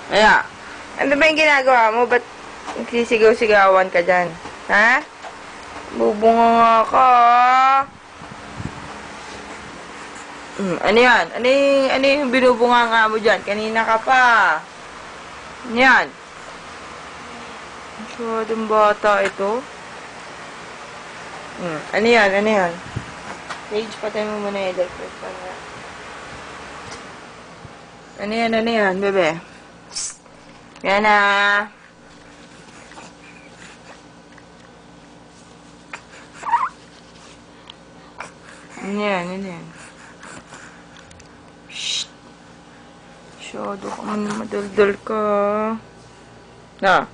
Kaya, ano ba yung ginagawa mo? Ba't sisigaw-sigawan ka dyan? Ha? Bubunga nga ka. Ano yan? Ano yung binubunga nga mo dyan? Kanina ka pa. Ano yan? Masyadong bata ito. Ano yan? Ano yan? Rage, patay mo muna yung electric fan nga. Ano yan? Ano yan, bebe? Yan na. Ano yan? Ano yan? Shhh. Masyado ka man madaldal ka. Na.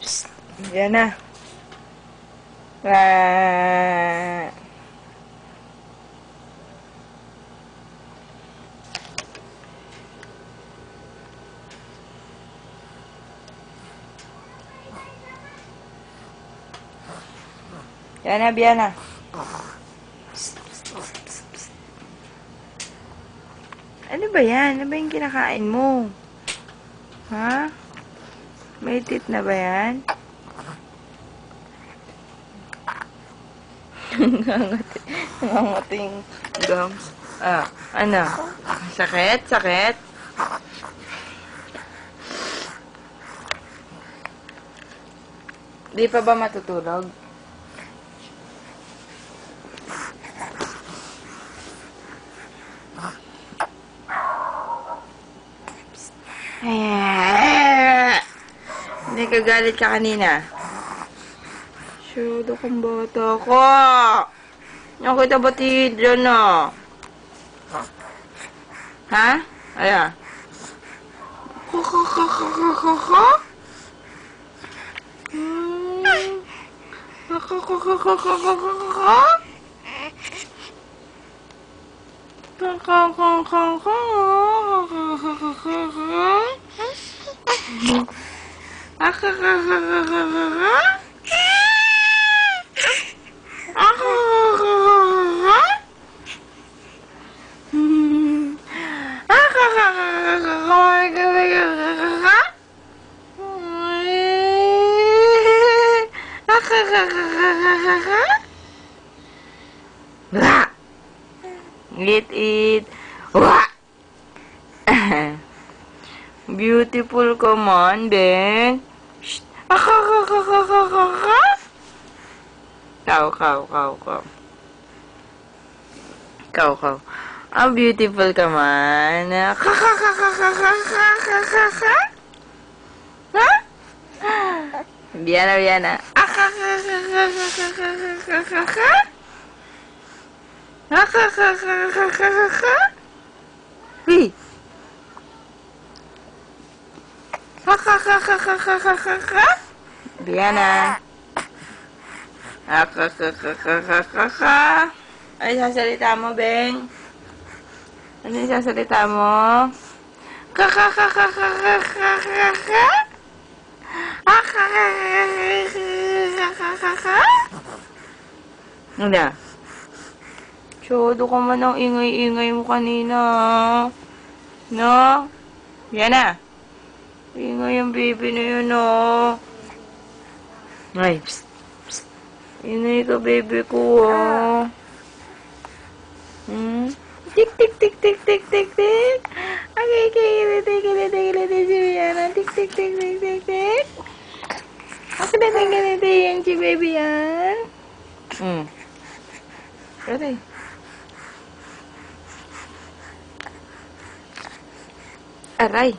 Psst. Yan na. Yan na, Biana. Ano ba yan? Ano ba yung kinakain mo? Ha? May tit na ba yan? Nangangati yung gums. Ano? Sakit? Sakit? Di pa ba matutulog? Hindi ka galit ka kanina. Masyado kang bata ko. Nakita ba dyan na? Ha? Ayan. Eat. Wah! Beautiful ka man, Ben. Shh. Kaw. Beautiful ka man. Ha? Biana. Wih. Biana. Ano yung sasalita mo, Beng? Ano yung sasalita mo? Ano? Masyado ka man ang ingay-ingay mo kanina. No? Yan na. Ingay yung baby na yun, no? Ay, psst. Ingay ka, baby ko, oh. Tik. Okay, tik. Ako na ganito yan, si baby yan. Ready? Aray.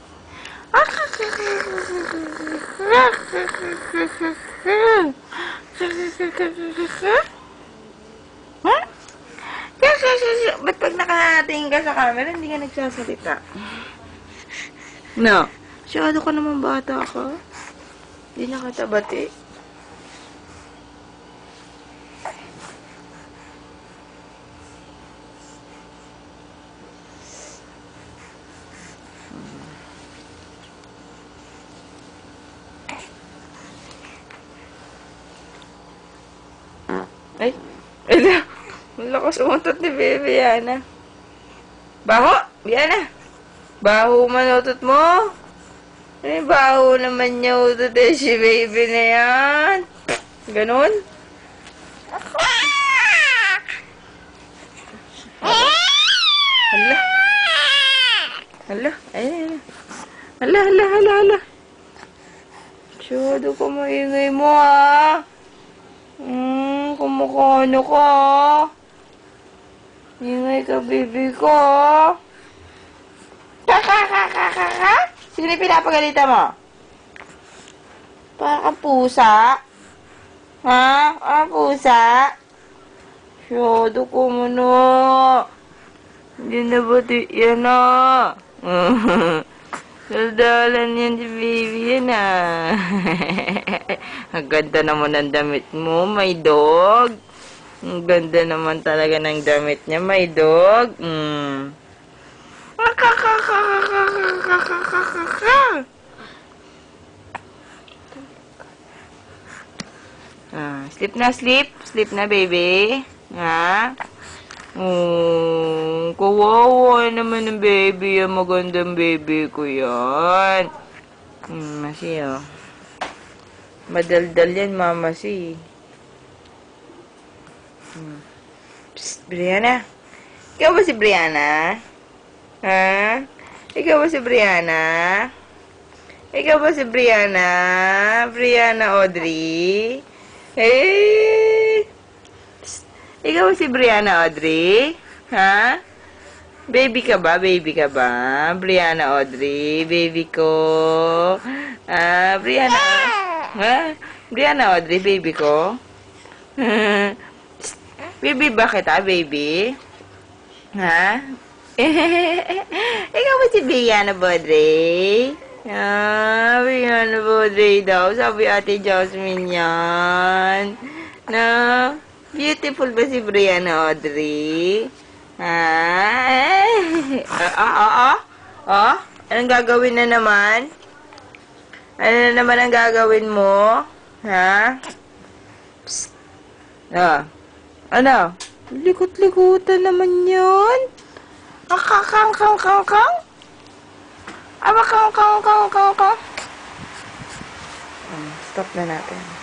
Ba't pag nakatingin ka sa camera, hindi ka nagsasalita? No. Masyado ka naman bata ka. Hindi nakatabati. Ay. Ala, ang lakas umuntot ni Baby Yana. Baho! Yana! Baho manutot mo? Ay, baho naman niya utot si Baby na yan. Ganon? Hala. Hala. Ay. Hala. Siyado ka maingay mo, ha? Kumakano ka? Ingay ka, baby ko. Kaka. Sino yung pinapagalita mo? Para kang pusa. Ha? Pusa? Siyado ko mo na. Hindi na ba yan na? Daldalan yan si Baby yan Ang ganda naman ng damit mo, my dog. Ang ganda naman talaga ng damit niya, my dog. Sleep na, sleep. Sleep na, baby. Ha? Kawawa naman ng baby. Ang magandang baby ko yan. Masi, oh. Madaldal yan, mama si. Psst, Brianna. Ikaw ba si Brianna? Ha? Ikaw ba si Brianna? Ikaw ba si Brianna? Brianna Audrey? Hey! Psst. Ikaw ba si Brianna Audrey? Ha? Baby ka ba? Baby ka ba? Brianna Audrey? Baby ko? Brianna? Ha? Brianna Audrey? Baby ko? Psst. Baby ba kita? Baby? Ha? Ikaw ba si Brianna Audrey? Brianna Audrey daw. Sabi Ate Jasmine yan. Na, beautiful ba si Brianna Audrey? Anong gagawin na naman? Ano na naman ang gagawin mo? Ha? Psst. Ano? Likot-likutan naman yun. Kang. Aba, kang. Stop na natin.